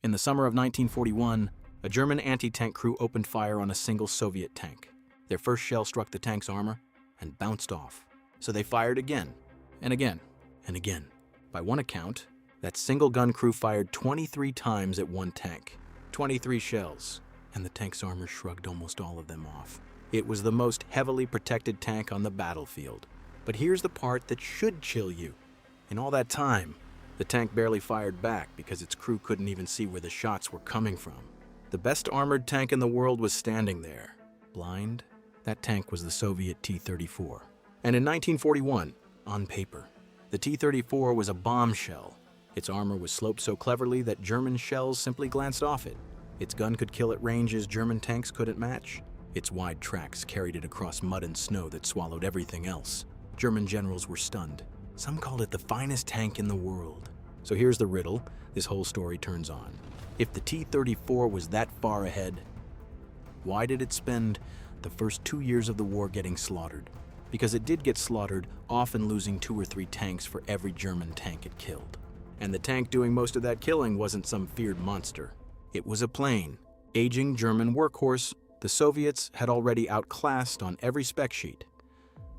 In the summer of 1941, a German anti-tank crew opened fire on a single Soviet tank. Their first shell struck the tank's armor and bounced off. So they fired again, and again, and again. By one account, that single gun crew fired 23 times at one tank. 23 shells, and the tank's armor shrugged almost all of them off. It was the most heavily protected tank on the battlefield. But here's the part that should chill you. In all that time, the tank barely fired back because its crew couldn't even see where the shots were coming from. The best armored tank in the world was standing there. Blind? That tank was the Soviet T-34. And in 1941, on paper, the T-34 was a bombshell. Its armor was sloped so cleverly that German shells simply glanced off it. Its gun could kill at ranges German tanks couldn't match. Its wide tracks carried it across mud and snow that swallowed everything else. German generals were stunned. Some called it the finest tank in the world. So here's the riddle this whole story turns on. If the T-34 was that far ahead, why did it spend the first 2 years of the war getting slaughtered? Because it did get slaughtered, often losing 2 or 3 tanks for every German tank it killed. And the tank doing most of that killing wasn't some feared monster. It was a plain, aging German workhorse the Soviets had already outclassed on every spec sheet.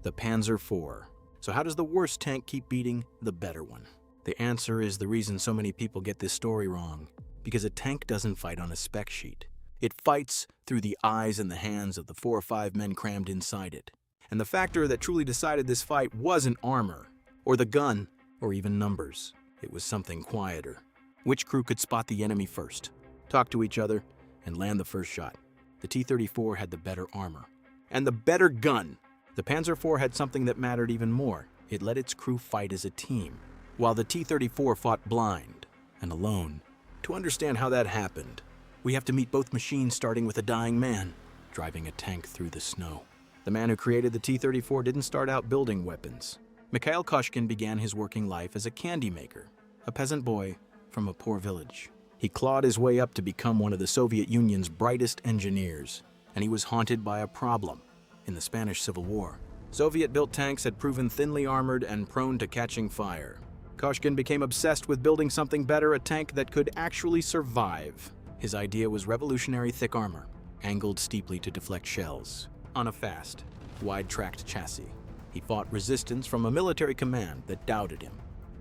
The Panzer IV. So how does the worst tank keep beating the better one? The answer is the reason so many people get this story wrong. Because a tank doesn't fight on a spec sheet. It fights through the eyes and the hands of the 4 or 5 men crammed inside it. And the factor that truly decided this fight wasn't armor, or the gun, or even numbers. It was something quieter. Which crew could spot the enemy first, talk to each other, and land the first shot? The T-34 had the better armor. And the better gun! The Panzer IV had something that mattered even more. It let its crew fight as a team, while the T-34 fought blind and alone. To understand how that happened, we have to meet both machines starting with a dying man, driving a tank through the snow. The man who created the T-34 didn't start out building weapons. Mikhail Koshkin began his working life as a candy maker, a peasant boy from a poor village. He clawed his way up to become one of the Soviet Union's brightest engineers, and he was haunted by a problem. In the Spanish Civil War, Soviet-built tanks had proven thinly armored and prone to catching fire. Koshkin became obsessed with building something better, a tank that could actually survive. His idea was revolutionary thick armor, angled steeply to deflect shells, on a fast, wide-tracked chassis. He fought resistance from a military command that doubted him.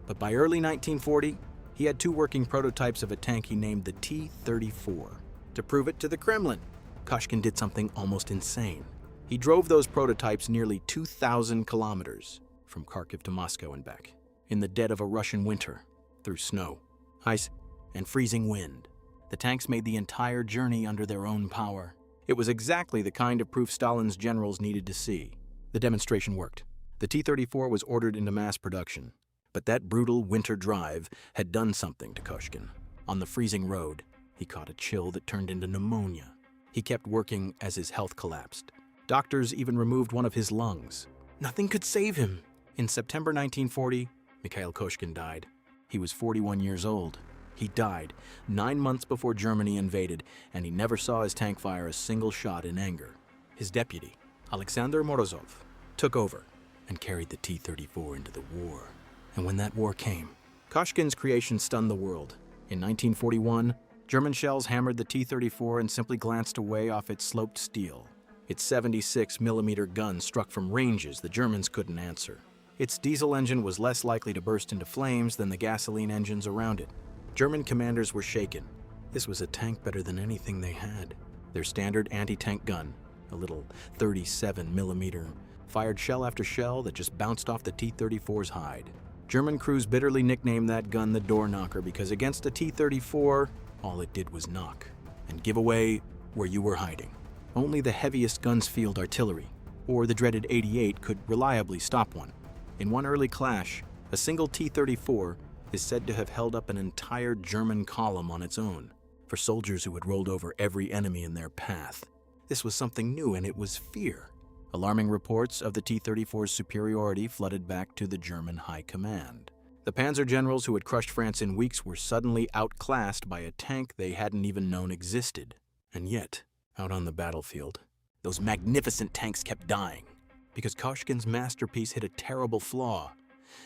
But by early 1940, he had 2 working prototypes of a tank he named the T-34. To prove it to the Kremlin, Koshkin did something almost insane. He drove those prototypes nearly 2,000 kilometers, from Kharkiv to Moscow and back, in the dead of a Russian winter, through snow, ice, and freezing wind. The tanks made the entire journey under their own power. It was exactly the kind of proof Stalin's generals needed to see. The demonstration worked. The T-34 was ordered into mass production. But that brutal winter drive had done something to Koshkin. On the freezing road, he caught a chill that turned into pneumonia. He kept working as his health collapsed. Doctors even removed one of his lungs. Nothing could save him. In September 1940, Mikhail Koshkin died. He was 41 years old. He died 9 months before Germany invaded, and he never saw his tank fire a single shot in anger. His deputy, Alexander Morozov, took over and carried the T-34 into the war. And when that war came, Koshkin's creation stunned the world. In 1941, German shells hammered the T-34 and simply glanced away off its sloped steel. Its 76mm gun struck from ranges the Germans couldn't answer. Its diesel engine was less likely to burst into flames than the gasoline engines around it. German commanders were shaken. This was a tank better than anything they had. Their standard anti-tank gun, a little 37mm, fired shell after shell that just bounced off the T-34's hide. German crews bitterly nicknamed that gun the door knocker because against a T-34, all it did was knock and give away where you were hiding. Only the heaviest guns field artillery, or the dreaded 88, could reliably stop one. In one early clash, a single T-34 is said to have held up an entire German column on its own, for soldiers who had rolled over every enemy in their path. This was something new, and it was fear. Alarming reports of the T-34's superiority flooded back to the German high command. The panzer generals who had crushed France in weeks were suddenly outclassed by a tank they hadn't even known existed. And yet, out on the battlefield, those magnificent tanks kept dying, because Koshkin's masterpiece hit a terrible flaw,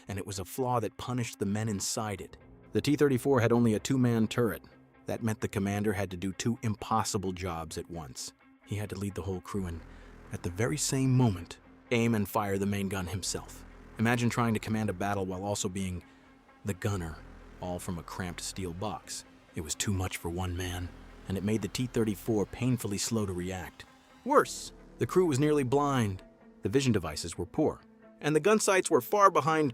and it was a flaw that punished the men inside it. The T-34 had only a 2-man turret, That meant the commander had to do two impossible jobs at once. He had to lead the whole crew and, at the very same moment, aim and fire the main gun himself. Imagine trying to command a battle while also being the gunner, all from a cramped steel box. It was too much for one man, and it made the T-34 painfully slow to react. Worse, the crew was nearly blind. The vision devices were poor, and the gun sights were far behind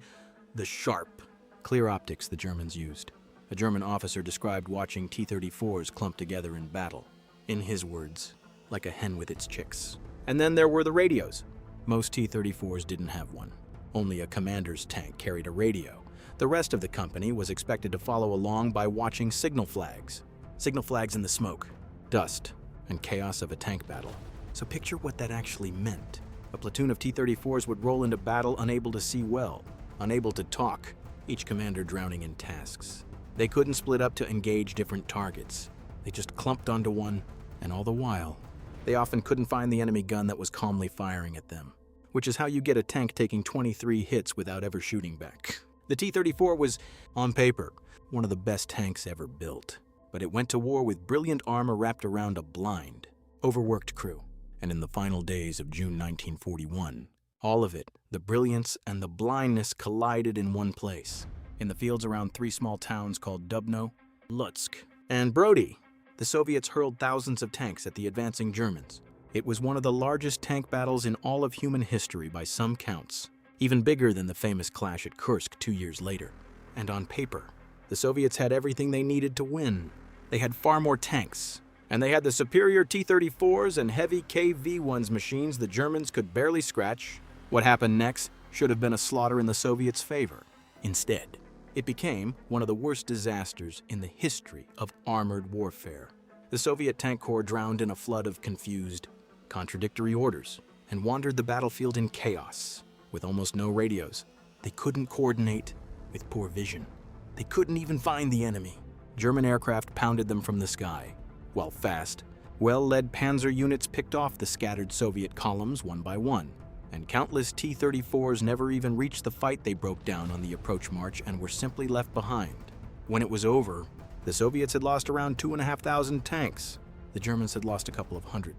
the sharp, clear optics the Germans used. A German officer described watching T-34s clump together in battle. In his words, like a hen with its chicks. And then there were the radios. Most T-34s didn't have one. Only a commander's tank carried a radio. The rest of the company was expected to follow along by watching signal flags. Signal flags in the smoke, dust, and chaos of a tank battle. So picture what that actually meant. A platoon of T-34s would roll into battle unable to see well, unable to talk, each commander drowning in tasks. They couldn't split up to engage different targets. They just clumped onto one, and all the while, they often couldn't find the enemy gun that was calmly firing at them, which is how you get a tank taking 23 hits without ever shooting back. The T-34 was, on paper, one of the best tanks ever built, but it went to war with brilliant armor wrapped around a blind, overworked crew. And in the final days of June 1941, all of it, the brilliance and the blindness, collided in one place, in the fields around three small towns called Dubno, Lutsk, and Brody. The Soviets hurled thousands of tanks at the advancing Germans. It was one of the largest tank battles in all of human history by some counts, even bigger than the famous clash at Kursk 2 years later. And on paper, the Soviets had everything they needed to win. They had far more tanks, and they had the superior T-34s and heavy KV-1s machines the Germans could barely scratch. What happened next should have been a slaughter in the Soviets' favor. Instead, it became one of the worst disasters in the history of armored warfare. The Soviet tank corps drowned in a flood of confused, contradictory orders and wandered the battlefield in chaos, with almost no radios. They couldn't coordinate with poor vision. They couldn't even find the enemy. German aircraft pounded them from the sky, while fast, well-led panzer units picked off the scattered Soviet columns one by one, and countless T-34s never even reached the fight. They broke down on the approach march and were simply left behind. When it was over, the Soviets had lost around 2,500 tanks. The Germans had lost a couple of hundred.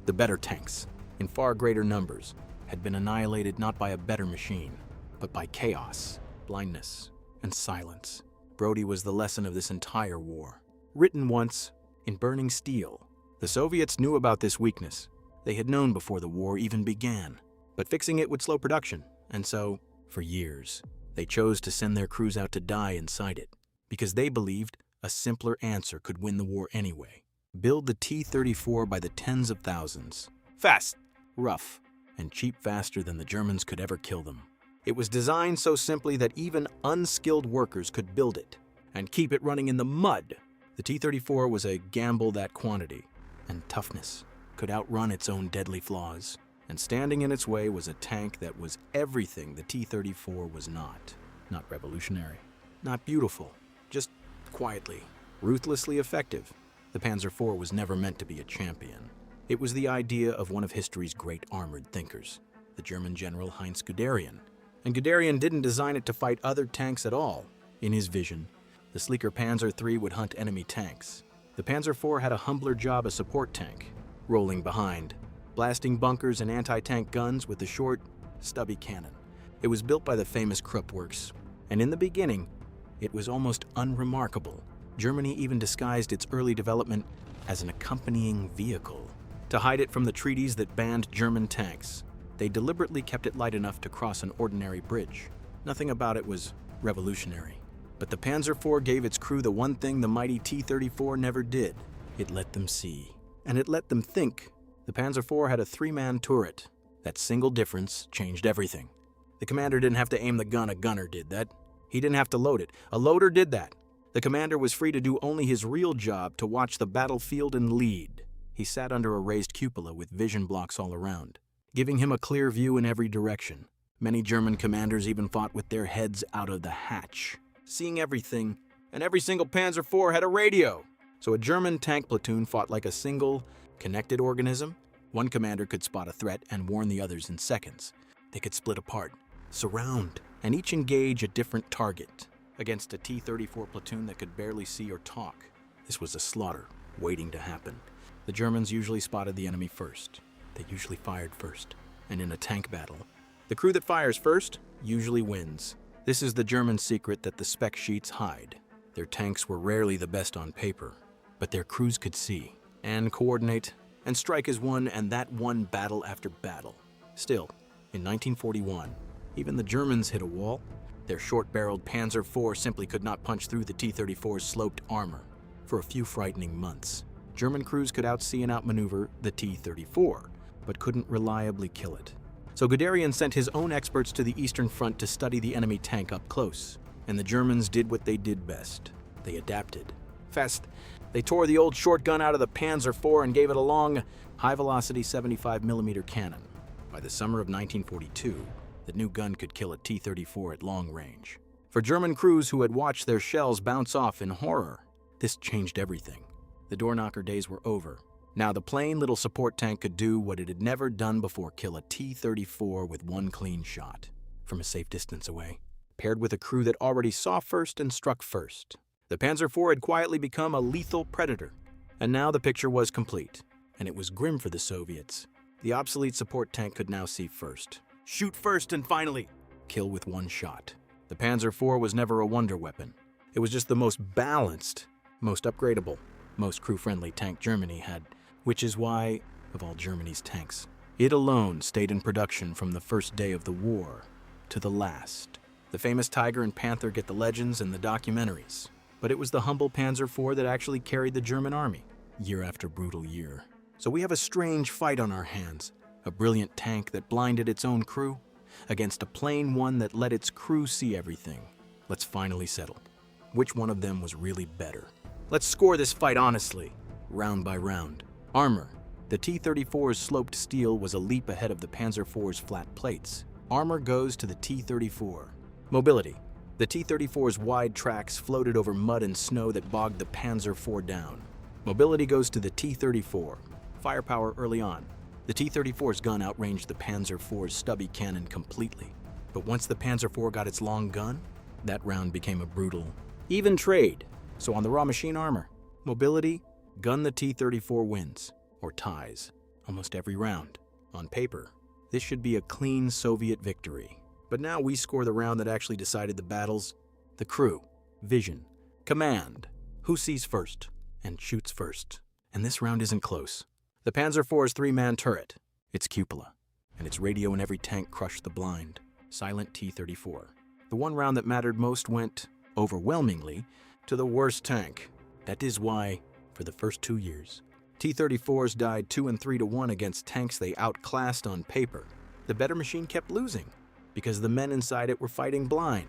The better tanks, in far greater numbers, had been annihilated not by a better machine, but by chaos, blindness, and silence. Brody was the lesson of this entire war. Written once in burning steel, the Soviets knew about this weakness. They had known before the war even began. But fixing it would slow production, and so, for years, they chose to send their crews out to die inside it, because they believed a simpler answer could win the war anyway. Build the T-34 by the tens of thousands. Fast, rough, and cheap, faster than the Germans could ever kill them. It was designed so simply that even unskilled workers could build it and keep it running in the mud. The T-34 was a gamble that quantity and toughness could outrun its own deadly flaws. And standing in its way was a tank that was everything the T-34 was not. Not revolutionary, not beautiful, just quietly, ruthlessly effective. The Panzer IV was never meant to be a champion. It was the idea of one of history's great armored thinkers, the German general Heinz Guderian. And Guderian didn't design it to fight other tanks at all. In his vision, the sleeker Panzer III would hunt enemy tanks. The Panzer IV had a humbler job as support tank, rolling behind, blasting bunkers and anti-tank guns with a short, stubby cannon. It was built by the famous Krupp works, and in the beginning, it was almost unremarkable. Germany even disguised its early development as an accompanying vehicle. To hide it from the treaties that banned German tanks, they deliberately kept it light enough to cross an ordinary bridge. Nothing about it was revolutionary. But the Panzer IV gave its crew the one thing the mighty T-34 never did. It let them see, and it let them think. The Panzer IV had a 3-man turret. That single difference changed everything. The commander didn't have to aim the gun, a gunner did that. He didn't have to load it, a loader did that. The commander was free to do only his real job, to watch the battlefield and lead. He sat under a raised cupola with vision blocks all around, giving him a clear view in every direction. Many German commanders even fought with their heads out of the hatch, seeing everything, and every single Panzer IV had a radio. So a German tank platoon fought like a single, connected organism. One commander could spot a threat and warn the others in seconds. They could split apart, surround, and each engage a different target. Against a T-34 platoon that could barely see or talk, This was a slaughter waiting to happen. The Germans usually spotted the enemy first. They usually fired first. And in a tank battle, the crew that fires first usually wins. This is the German secret that the spec sheets hide. Their tanks were rarely the best on paper, but their crews could see and coordinate and strike as one, and that won battle after battle. Still, in 1941, even the Germans hit a wall. Their short-barreled Panzer IV simply could not punch through the T-34's sloped armor. For a few frightening months, German crews could outsee and outmaneuver the T-34, but couldn't reliably kill it. So Guderian sent his own experts to the Eastern Front to study the enemy tank up close, and the Germans did what they did best. They adapted. Fast, they tore the old shotgun out of the Panzer IV and gave it a long, high-velocity 75mm cannon. By the summer of 1942, the new gun could kill a T-34 at long range. For German crews who had watched their shells bounce off in horror, this changed everything. The door-knocker days were over. Now the plain little support tank could do what it had never done before: kill a T-34 with one clean shot, from a safe distance away, paired with a crew that already saw first and struck first. The Panzer IV had quietly become a lethal predator. And now the picture was complete, and it was grim for the Soviets. The obsolete support tank could now see first, shoot first, and finally kill with one shot. The Panzer IV was never a wonder weapon. It was just the most balanced, most upgradable, most crew-friendly tank Germany had, which is why, of all Germany's tanks, it alone stayed in production from the first day of the war to the last. The famous Tiger and Panther get the legends and the documentaries, but it was the humble Panzer IV that actually carried the German army, year after brutal year. So we have a strange fight on our hands, a brilliant tank that blinded its own crew, against a plain one that let its crew see everything. Let's finally settle. Which one of them was really better? Let's score this fight honestly, round by round. Armor. The T-34's sloped steel was a leap ahead of the Panzer IV's flat plates. Armor goes to the T-34. Mobility. The T-34's wide tracks floated over mud and snow that bogged the Panzer IV down. Mobility goes to the T-34. Firepower early on. The T-34's gun outranged the Panzer IV's stubby cannon completely. But once the Panzer IV got its long gun, that round became a brutal, even trade. So on the raw machine armor, mobility, gun the T-34 wins, or ties, almost every round. On paper, this should be a clean Soviet victory. But now we score the round that actually decided the battles: the crew, vision, command, who sees first and shoots first. And this round isn't close. The Panzer IV's three-man turret, its cupola, and its radio in every tank crushed the blind, silent T-34. The one round that mattered most went, overwhelmingly, to the worst tank. That is why, for the first 2 years, T-34s died 2 and 3 to 1 against tanks they outclassed on paper. The better machine kept losing, because the men inside it were fighting blind.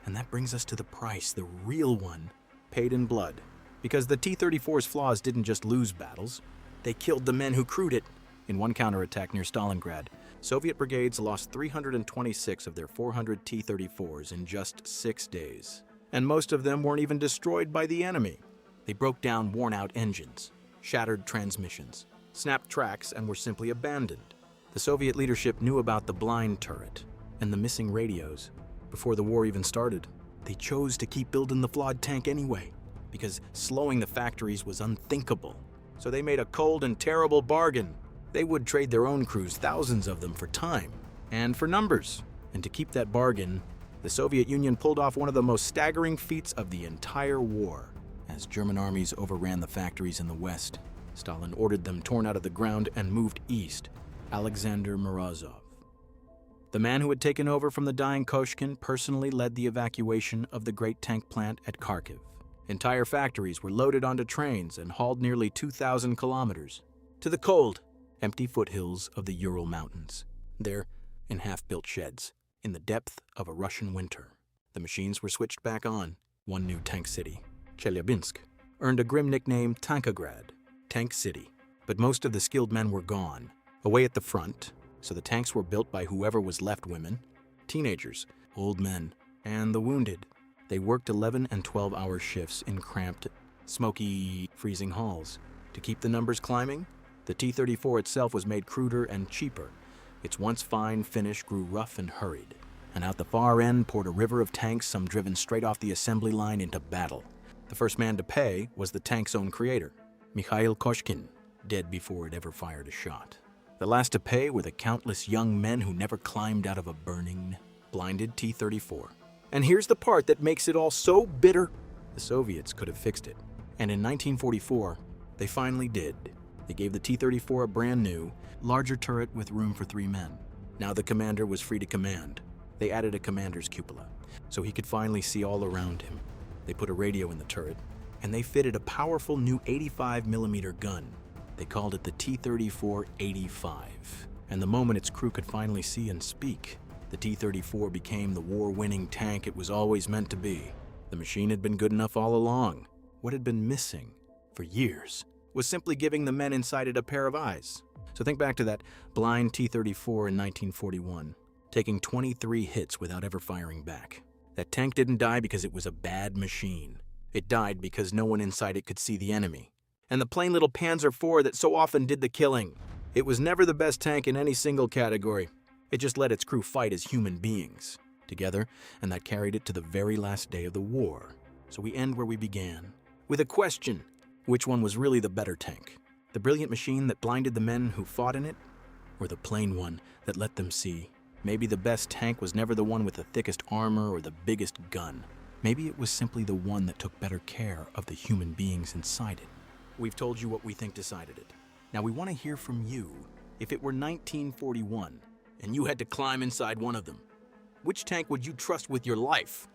And that brings us to the price, the real one, paid in blood. Because the T-34's flaws didn't just lose battles, they killed the men who crewed it. In one counterattack near Stalingrad, Soviet brigades lost 326 of their 400 T-34s in just 6 days. And most of them weren't even destroyed by the enemy. They broke down worn-out engines, shattered transmissions, snapped tracks, and were simply abandoned. The Soviet leadership knew about the blind turret and the missing radios before the war even started. They chose to keep building the flawed tank anyway, because slowing the factories was unthinkable. So they made a cold and terrible bargain. They would trade their own crews, thousands of them, for time and for numbers. And to keep that bargain, the Soviet Union pulled off one of the most staggering feats of the entire war. As German armies overran the factories in the west, Stalin ordered them torn out of the ground and moved east. Alexander Morozov, the man who had taken over from the dying Koshkin, personally led the evacuation of the great tank plant at Kharkiv. Entire factories were loaded onto trains and hauled nearly 2,000 kilometers to the cold, empty foothills of the Ural Mountains. There, in half-built sheds, in the depth of a Russian winter, the machines were switched back on. One new tank city, Chelyabinsk, earned a grim nickname, Tankograd, Tank City. But most of the skilled men were gone, away at the front, so the tanks were built by whoever was left: women, teenagers, old men, and the wounded. They worked 11 and 12-hour shifts in cramped, smoky, freezing halls. To keep the numbers climbing, the T-34 itself was made cruder and cheaper. Its once fine finish grew rough and hurried, and out the far end poured a river of tanks, some driven straight off the assembly line into battle. The first man to pay was the tank's own creator, Mikhail Koshkin, dead before it ever fired a shot. The last to pay were the countless young men who never climbed out of a burning, blinded T-34. And here's the part that makes it all so bitter. The Soviets could have fixed it. And in 1944, they finally did. They gave the T-34 a brand new, larger turret with room for 3 men. Now the commander was free to command. They added a commander's cupola, so he could finally see all around him. They put a radio in the turret, and they fitted a powerful new 85mm gun. They called it the T-34-85. And the moment its crew could finally see and speak, the T-34 became the war-winning tank it was always meant to be. The machine had been good enough all along. What had been missing, for years, was simply giving the men inside it a pair of eyes. So think back to that blind T-34 in 1941, taking 23 hits without ever firing back. That tank didn't die because it was a bad machine. It died because no one inside it could see the enemy. And the plain little Panzer IV that so often did the killing. It was never the best tank in any single category. It just let its crew fight as human beings together, and that carried it to the very last day of the war. So we end where we began, with a question. Which one was really the better tank? The brilliant machine that blinded the men who fought in it? Or the plain one that let them see? Maybe the best tank was never the one with the thickest armor or the biggest gun. Maybe it was simply the one that took better care of the human beings inside it. We've told you what we think decided it. Now we want to hear from you. If it were 1941 and you had to climb inside one of them, which tank would you trust with your life?